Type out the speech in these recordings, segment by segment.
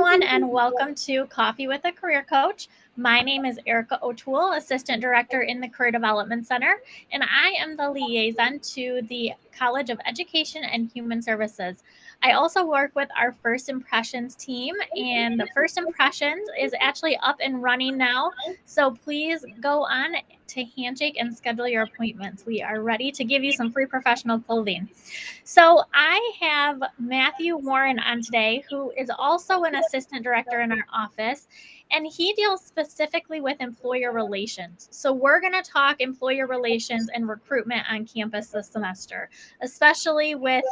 everyone, and welcome to Coffee with a Career Coach. My name is Erica O'Toole, Assistant Director in the Career Development Center, and I am the liaison to the College of Education and Human Services. I also work with our First Impressions team, and the First Impressions is actually up and running now. So please go on to Handshake and schedule your appointments. We are ready to give you some free professional clothing. So I have Matthew Warren on today, who is also an assistant director in our office, and he deals specifically with employer relations. So we're going to talk employer relations and recruitment on campus this semester, especially with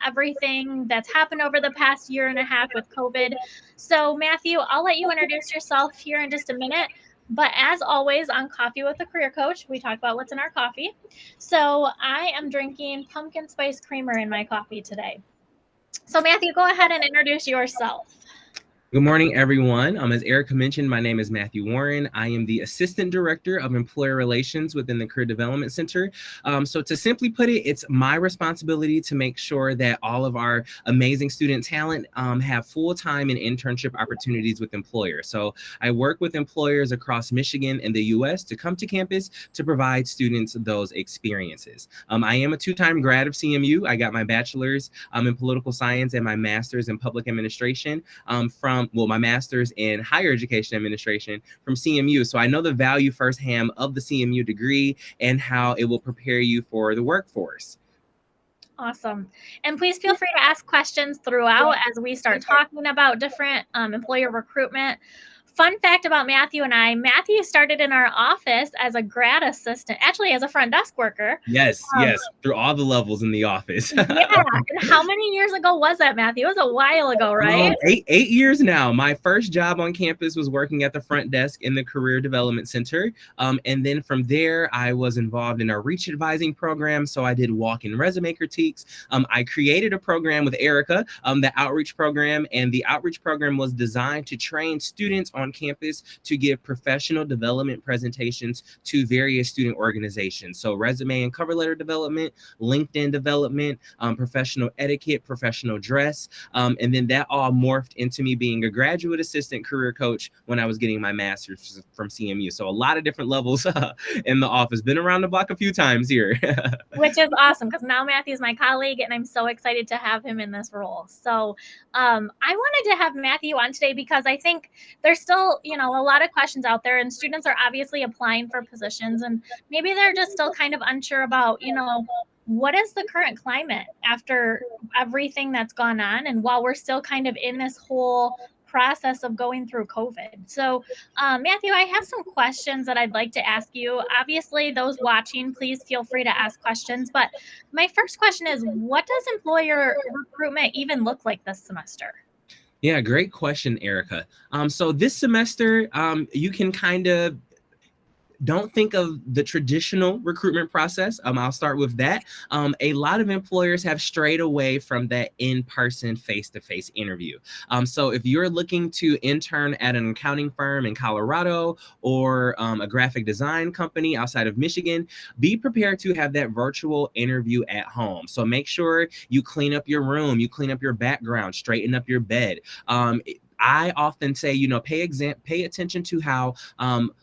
everything that's happened over the past year and a half with COVID. So Matthew, I'll let you introduce yourself here in just a minute. But as always on Coffee with a Career Coach, we talk about what's in our coffee. So I am drinking pumpkin spice creamer in my coffee today. So Matthew, go ahead and introduce yourself. Good morning, everyone. As Erica mentioned, my name is Matthew Warren. I am the Assistant Director of Employer Relations within the Career Development Center. So to simply put it, it's my responsibility to make sure that all of our amazing student talent have full-time and internship opportunities with employers. So I work with employers across Michigan and the U.S. to come to campus to provide students those experiences. I am a two-time grad of CMU. I got my bachelor's in political science and my master's in public administration from my master's in higher education administration from CMU. So I know the value firsthand of the CMU degree and how it will prepare you for the workforce. Awesome. And please feel free to ask questions throughout as we start talking about different employer recruitment. Fun fact about Matthew and I, Matthew started in our office as a grad assistant, actually as a front desk worker. Yes, through all the levels in the office. Yeah. And how many years ago was that, Matthew? It was a while ago, right? 8 years now. My first job on campus was working at the front desk in the Career Development Center. And then from there, I was involved in our reach advising program. So I did walk-in resume critiques. I created a program with Erica, the outreach program. And the outreach program was designed to train students on campus to give professional development presentations to various student organizations. So resume and cover letter development, LinkedIn development, professional etiquette, professional dress. And then that all morphed into me being a graduate assistant career coach when I was getting my master's from CMU. So a lot of different levels in the office. Been around the block a few times here. Which is awesome because now Matthew's my colleague and I'm so excited to have him in this role. So I wanted to have Matthew on today because I think there's still, a lot of questions out there and students are obviously applying for positions and maybe they're just still kind of unsure about, what is the current climate after everything that's gone on? And while we're still kind of in this whole process of going through COVID. So, Matthew, I have some questions that I'd like to ask you. Obviously, those watching, please feel free to ask questions. But my first question is, what does employer recruitment even look like this semester? Yeah, great question, Erica. So this semester, you can kind of don't think of the traditional recruitment process. I'll start with that. A lot of employers have strayed away from that in-person, face-to-face interview. So if you're looking to intern at an accounting firm in Colorado or a graphic design company outside of Michigan, be prepared to have that virtual interview at home. So make sure you clean up your room, you clean up your background, straighten up your bed. I often say, pay attention to how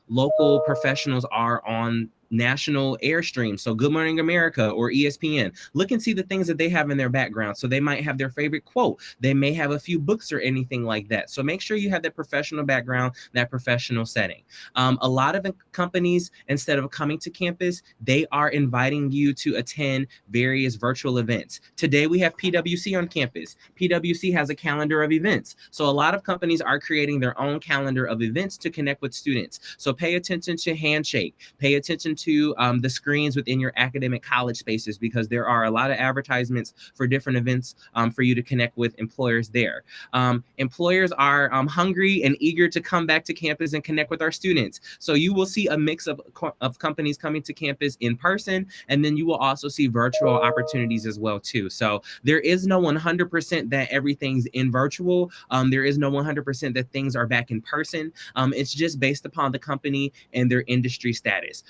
local professionals are on national airstreams. So Good Morning America or ESPN. Look and see the things that they have in their background. So they might have their favorite quote. They may have a few books or anything like that. So make sure you have that professional background, that professional setting. A lot of companies, instead of coming to campus, they are inviting you to attend various virtual events. Today we have PwC on campus. PwC has a calendar of events. So a lot of companies are creating their own calendar of events to connect with students. So pay attention to Handshake. Pay attention to the screens within your academic college spaces because there are a lot of advertisements for different events for you to connect with employers there. Employers are hungry and eager to come back to campus and connect with our students. So you will see a mix of companies coming to campus in person, and then you will also see virtual opportunities as well too. So there is no 100% that everything's in virtual. There is no 100% that things are back in person. It's just based upon the company and their industry status.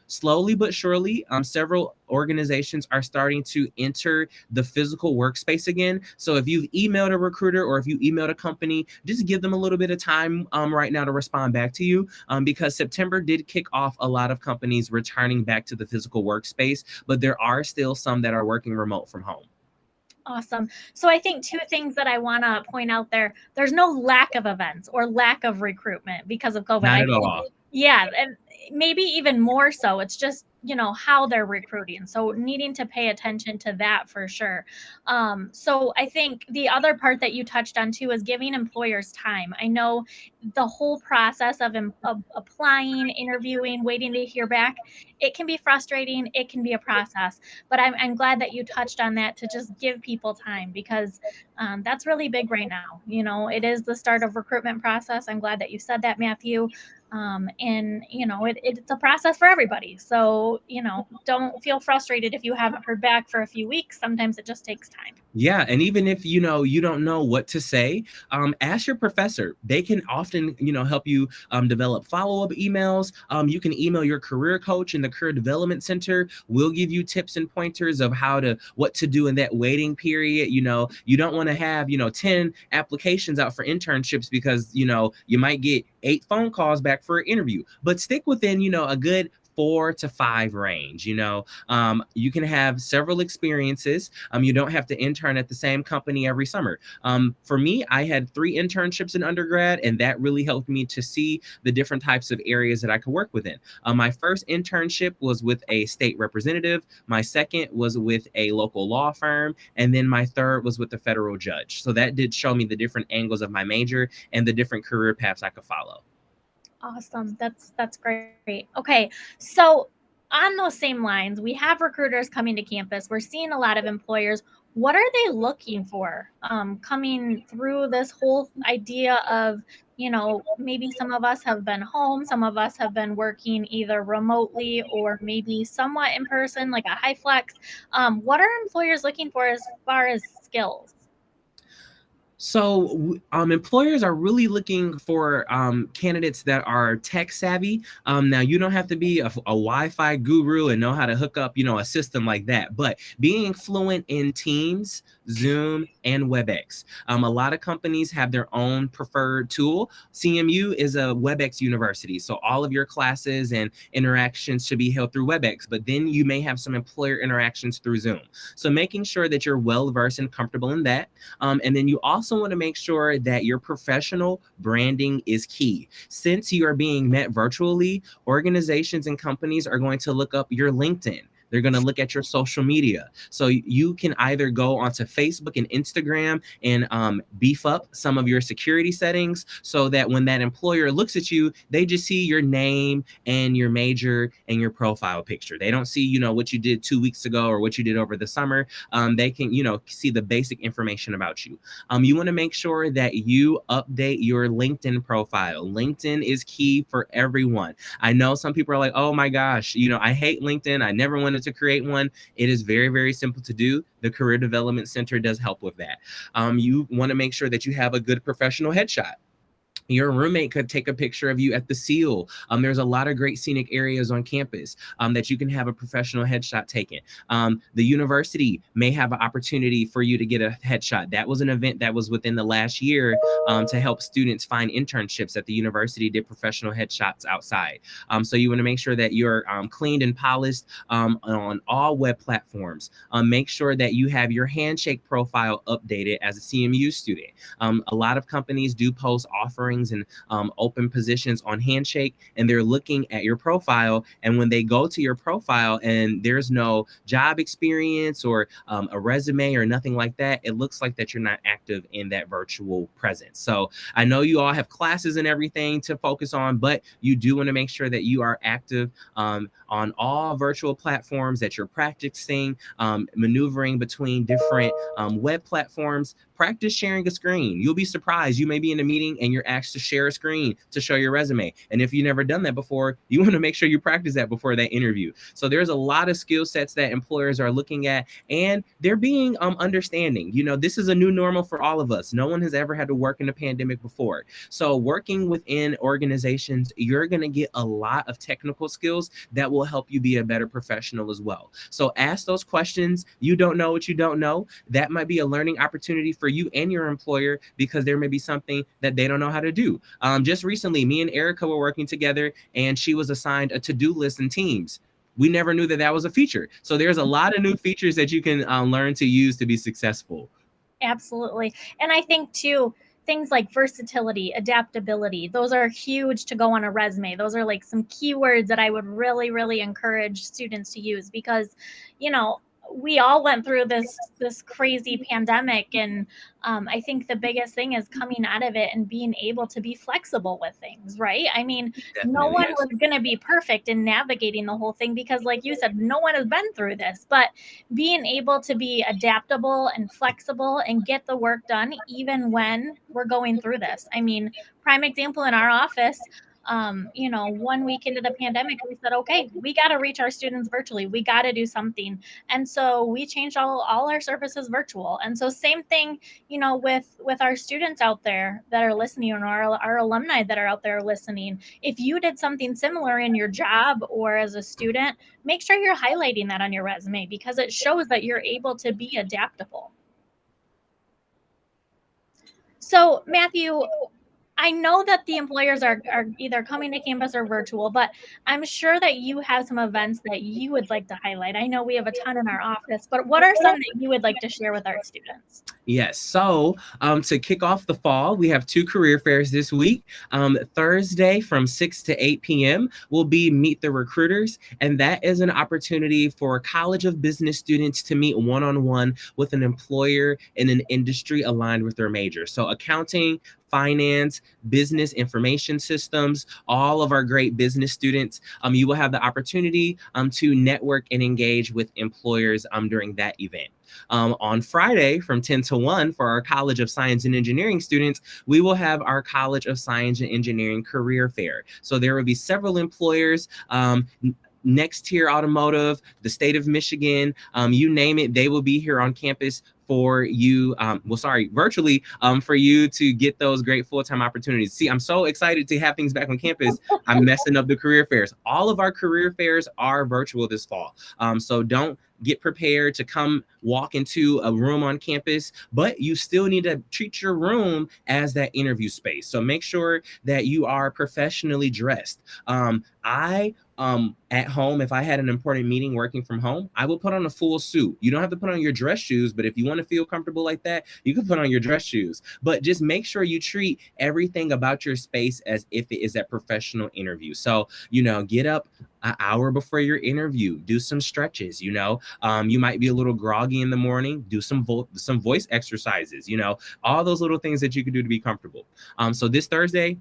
Slowly but surely, several organizations are starting to enter the physical workspace again. So if you've emailed a recruiter or if you emailed a company, just give them a little bit of time right now to respond back to you, because September did kick off a lot of companies returning back to the physical workspace, but there are still some that are working remote from home. Awesome. So I think two things that I want to point out there. There's no lack of events or lack of recruitment because of COVID. Not I at think, all. yeah, and maybe even more so. It's just, how they're recruiting. So needing to pay attention to that for sure. So I think the other part that you touched on too is giving employers time. I know the whole process of applying, interviewing, waiting to hear back, it can be frustrating. It can be a process, but I'm glad that you touched on that to just give people time because that's really big right now. It is the start of recruitment process. I'm glad that you said that, Matthew. And it's a process for everybody. So, don't feel frustrated if you haven't heard back for a few weeks. Sometimes it just takes time. Yeah, and even if you don't know what to say, ask your professor. They can often help you develop follow-up emails. You can email your career coach in the Career Development Center. We'll give you tips and pointers of what to do in that waiting period. You don't want to have 10 applications out for internships because you might get 8 phone calls back for an interview. But stick within a good 4 to 5 range. You can have several experiences. You don't have to intern at the same company every summer. For me, I had 3 internships in undergrad, and that really helped me to see the different types of areas that I could work within. My first internship was with a state representative. My second was with a local law firm. And then my third was with the federal judge. So that did show me the different angles of my major and the different career paths I could follow. Awesome. That's great. Okay. So on those same lines, we have recruiters coming to campus. We're seeing a lot of employers. What are they looking for coming through this whole idea of, maybe some of us have been home, some of us have been working either remotely or maybe somewhat in person, like a high flex. What are employers looking for as far as skills? So employers are really looking for candidates that are tech savvy. Now, you don't have to be a Wi-Fi guru and know how to hook up, a system like that. But being fluent in Teams, Zoom, and WebEx. A lot of companies have their own preferred tool. CMU is a WebEx university, so all of your classes and interactions should be held through WebEx. But then you may have some employer interactions through Zoom. So making sure that you're well versed and comfortable in that. And then you also want to make sure that your professional branding is key. Since you are being met virtually, organizations and companies are going to look up your LinkedIn. They're going to look at your social media. So you can either go onto Facebook and Instagram and beef up some of your security settings so that when that employer looks at you, they just see your name and your major and your profile picture. They don't see, what you did 2 weeks ago or what you did over the summer. They can, see the basic information about you. You want to make sure that you update your LinkedIn profile. LinkedIn is key for everyone. I know some people are like, oh my gosh, I hate LinkedIn. I never wanted to create one. It is very, very simple to do. The Career Development Center does help with that. You want to make sure that you have a good professional headshot. Your roommate could take a picture of you at the seal. There's a lot of great scenic areas on campus that you can have a professional headshot taken. The university may have an opportunity for you to get a headshot. That was an event that was within the last year to help students find internships at the university, did professional headshots outside. So you want to make sure that you're cleaned and polished on all web platforms. Make sure that you have your handshake profile updated as a CMU student. A lot of companies do post offerings and open positions on Handshake, and they're looking at your profile. And when they go to your profile and there's no job experience or a resume or nothing like that, it looks like that you're not active in that virtual presence. So I know you all have classes and everything to focus on, but you do want to make sure that you are active on all virtual platforms, that you're practicing maneuvering between different web platforms. practice sharing a screen. You'll be surprised. You may be in a meeting and you're asked to share a screen to show your resume. And if you've never done that before, you want to make sure you practice that before that interview. So there's a lot of skill sets that employers are looking at, and they're being understanding. This is a new normal for all of us. No one has ever had to work in a pandemic before. So working within organizations, you're going to get a lot of technical skills that will help you be a better professional as well. So ask those questions. You don't know what you don't know. That might be a learning opportunity for you and your employer, because there may be something that they don't know how to do. Just recently, me and Erica were working together, and she was assigned a to-do list in Teams. We never knew that was a feature. So there's a lot of new features that you can learn to use to be successful. Absolutely. And I think too, things like versatility, adaptability, those are huge to go on a resume. Those are like some keywords that I would really, really encourage students to use, because, we all went through this crazy pandemic, and I think the biggest thing is coming out of it and being able to be flexible with things, right? I mean, no one was going to be perfect in navigating the whole thing, because like you said, no one has been through this, but being able to be adaptable and flexible and get the work done even when we're going through this. I mean, prime example in our office, 1 week into the pandemic, we said, okay, we got to reach our students virtually. We got to do something. And so we changed all our services virtual. And so same thing, with our students out there that are listening, or our alumni that are out there listening. If you did something similar in your job or as a student, make sure you're highlighting that on your resume, because it shows that you're able to be adaptable. So Matthew, I know that the employers are either coming to campus or virtual, but I'm sure that you have some events that you would like to highlight. I know we have a ton in our office, but what are some that you would like to share with our students? Yes. So to kick off the fall, we have 2 career fairs this week. Thursday from 6 to 8 p.m. will be Meet the Recruiters. And that is an opportunity for College of Business students to meet one-on-one with an employer in an industry aligned with their major. So accounting, finance, business information systems, all of our great business students, you will have the opportunity to network and engage with employers during that event. On Friday from 10 to 1 for our College of Science and Engineering students, we will have our College of Science and Engineering career fair. So there will be several employers, Next Tier Automotive, the state of Michigan, you name it, they will be here on campus for you, virtually, for you to get those great full-time opportunities. See, I'm so excited to have things back on campus. I'm messing up the career fairs. All of our career fairs are virtual this fall. So don't get prepared to come walk into a room on campus, but you still need to treat your room as that interview space. So make sure that you are professionally dressed. At home, if I had an important meeting working from home, I will put on a full suit. You don't have to put on your dress shoes, but if you want to feel comfortable like that, you can put on your dress shoes. But just make sure you treat everything about your space as if it is a professional interview. So, get up an hour before your interview, do some stretches. You might be a little groggy in the morning, do some voice exercises, all those little things that you can do to be comfortable. So this Thursday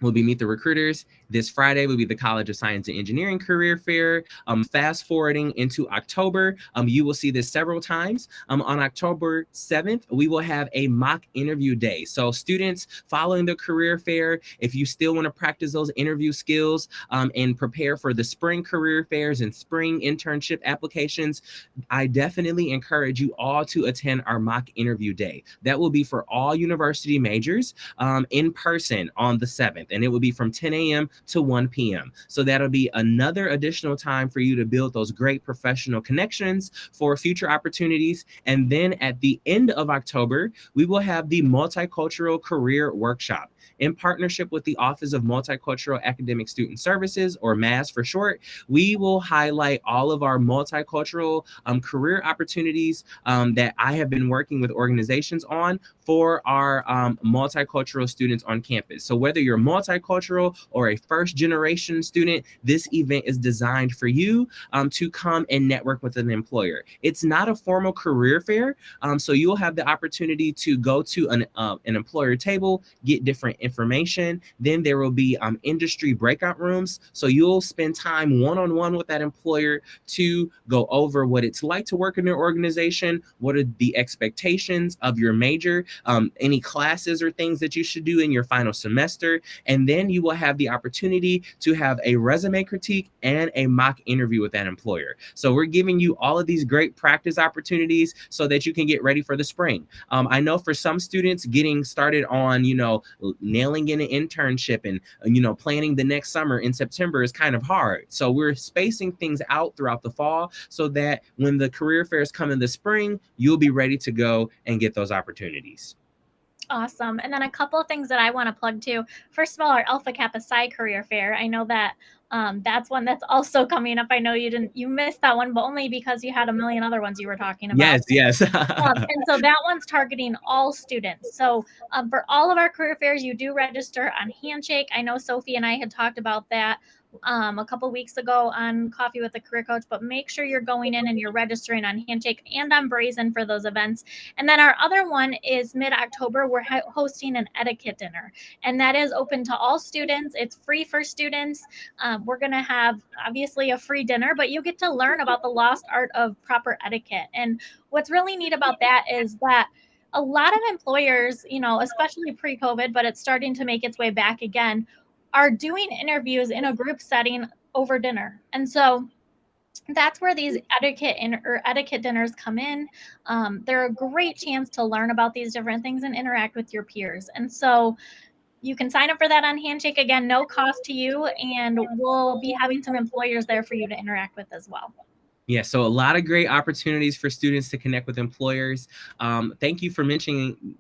will be Meet the Recruiters. This Friday will be the College of Science and Engineering career fair. Fast forwarding into October, you will see this several times. On October 7th, we will have a mock interview day. So students following the career fair, if you still want to practice those interview skills and prepare for the spring career fairs and spring internship applications, I definitely encourage you all to attend our mock interview day. That will be for all university majors in person on the 7th. And it will be from 10 a.m. to 1 p.m. So that'll be another additional time for you to build those great professional connections for future opportunities. And then at the end of October, we will have the Multicultural Career Workshop. In partnership with the Office of Multicultural Academic Student Services, or MAS for short, we will highlight all of our multicultural career opportunities that I have been working with organizations on for our multicultural students on campus. So whether you're multicultural or a first generation student, this event is designed for you to come and network with an employer. It's not a formal career fair, so you'll have the opportunity to go to an employer table, get different information. Then there will be industry breakout rooms, so you'll spend time one-on-one with that employer to go over what it's like to work in their organization, what are the expectations of your major, any classes or things that you should do in your final semester, and then you will have the opportunity to have a resume critique and a mock interview with that employer. So we're giving you all of these great practice opportunities so that you can get ready for the spring. I know for some students, getting started on, nailing in an internship and, planning the next summer in September is kind of hard. So we're spacing things out throughout the fall so that when the career fairs come in the spring, you'll be ready to go and get those opportunities. Awesome. And then a couple of things that I want to plug too. First of all, our Alpha Kappa Psi Career Fair. I know that that's one that's also coming up. I know you missed that one, but only because you had a million other ones you were talking about. Yes. And so that one's targeting all students. So for all of our career fairs, you do register on Handshake. I know Sophie and I had talked about that a couple weeks ago on Coffee with a Career Coach, but make sure you're going in and you're registering on Handshake and on Brazen for those events. And then our other one is mid-October. We're hosting an etiquette dinner, and that is open to all students. It's free for students. We're going to have obviously a free dinner, but you get to learn about the lost art of proper etiquette. And what's really neat about that is that a lot of employers, especially pre-COVID, but it's starting to make its way back again, are doing interviews in a group setting over dinner. And so that's where these etiquette dinners come in. They're a great chance to learn about these different things and interact with your peers. And so you can sign up for that on Handshake. Again, no cost to you, and we'll be having some employers there for you to interact with as well. Yeah, so a lot of great opportunities for students to connect with employers. Thank you for mentioning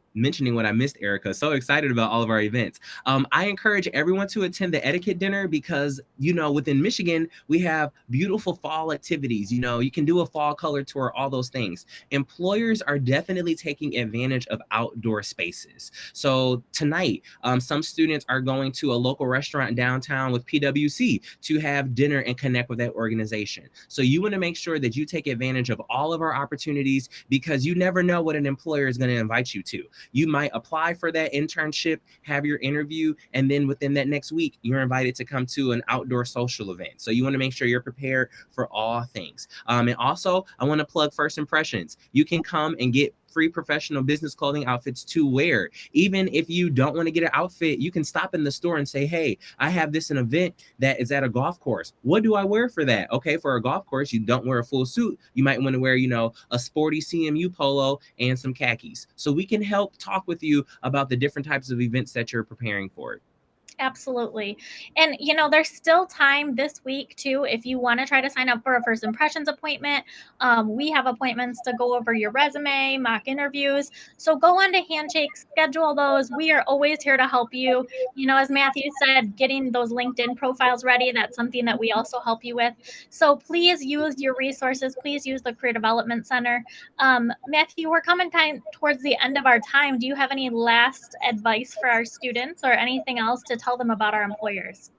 what I missed, Erica. So excited about all of our events. I encourage everyone to attend the etiquette dinner because, within Michigan, we have beautiful fall activities. You can do a fall color tour, all those things. Employers are definitely taking advantage of outdoor spaces. So tonight, some students are going to a local restaurant downtown with PwC to have dinner and connect with that organization. So you want to make sure that you take advantage of all of our opportunities because you never know what an employer is going to invite you to. You might apply for that internship, have your interview, and then within that next week, you're invited to come to an outdoor social event. So you want to make sure you're prepared for all things. And also, I want to plug First Impressions. You can come and get free professional business clothing outfits to wear. Even if you don't want to get an outfit, you can stop in the store and say, hey, I have an event that is at a golf course. What do I wear for that? Okay, for a golf course, you don't wear a full suit. You might want to wear, a sporty CMU polo and some khakis. So we can help talk with you about the different types of events that you're preparing for. Absolutely. And, there's still time this week too. If you want to try to sign up for a First Impressions appointment, we have appointments to go over your resume, mock interviews. So go on to Handshake, schedule those. We are always here to help you. As Matthew said, getting those LinkedIn profiles ready, that's something that we also help you with. So please use your resources. Please use the Career Development Center. Matthew, we're coming towards the end of our time. Do you have any last advice for our students or anything else to tell them about our employers?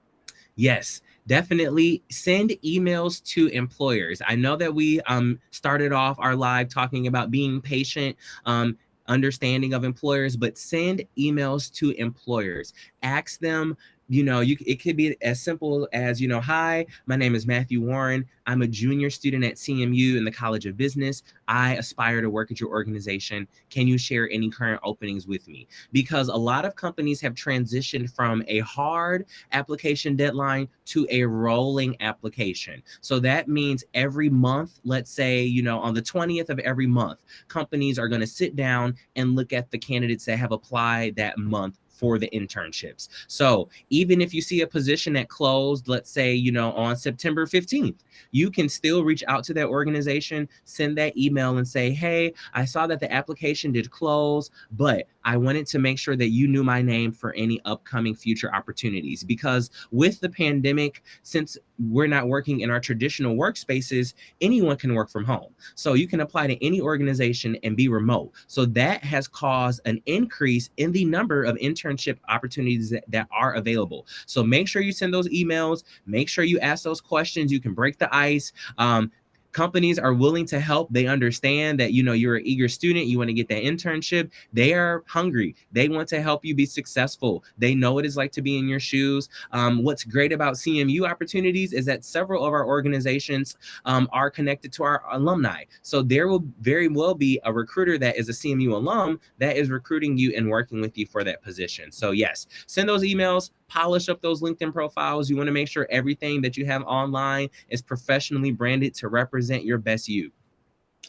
Yes, definitely send emails to employers. I know that we started off our live talking about being patient, understanding of employers, but send emails to employers. Ask them, it could be as simple as, hi, my name is Matthew Warren. I'm a junior student at CMU in the College of Business. I aspire to work at your organization. Can you share any current openings with me? Because a lot of companies have transitioned from a hard application deadline to a rolling application. So that means every month, let's say, on the 20th of every month, companies are going to sit down and look at the candidates that have applied that month for the internships. So even if you see a position that closed, let's say, on September 15th, you can still reach out to that organization, send that email and say, hey, I saw that the application did close, but I wanted to make sure that you knew my name for any upcoming future opportunities. Because with the pandemic, since we're not working in our traditional workspaces, anyone can work from home. So you can apply to any organization and be remote. So that has caused an increase in the number of internships internship opportunities that are available. So make sure you send those emails, make sure you ask those questions. You can break the ice. Companies are willing to help. They understand that, you're an eager student, you want to get that internship. They are hungry. They want to help you be successful. They know what it's like to be in your shoes. What's great about CMU opportunities is that several of our organizations are connected to our alumni. So there will very well be a recruiter that is a CMU alum that is recruiting you and working with you for that position. So yes, send those emails, polish up those LinkedIn profiles. You want to make sure everything that you have online is professionally branded to represent your best you.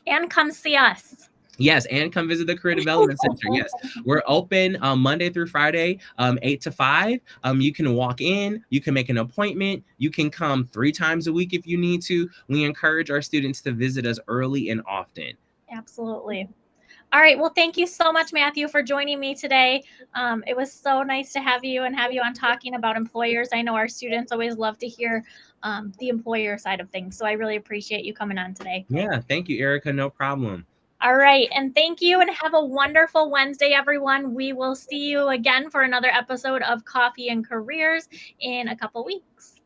And come see us. Yes, and come visit the Career Development Center. Yes, we're open Monday through Friday, 8 to 5. You can walk in, you can make an appointment, you can come 3 times a week if you need to. We encourage our students to visit us early and often. Absolutely. All right. Well, thank you so much, Matthew, for joining me today. It was so nice to have you and have you on talking about employers. I know our students always love to hear the employer side of things. So I really appreciate you coming on today. Yeah, thank you, Erica. No problem. All right. And thank you and have a wonderful Wednesday, everyone. We will see you again for another episode of Coffee and Careers in a couple weeks.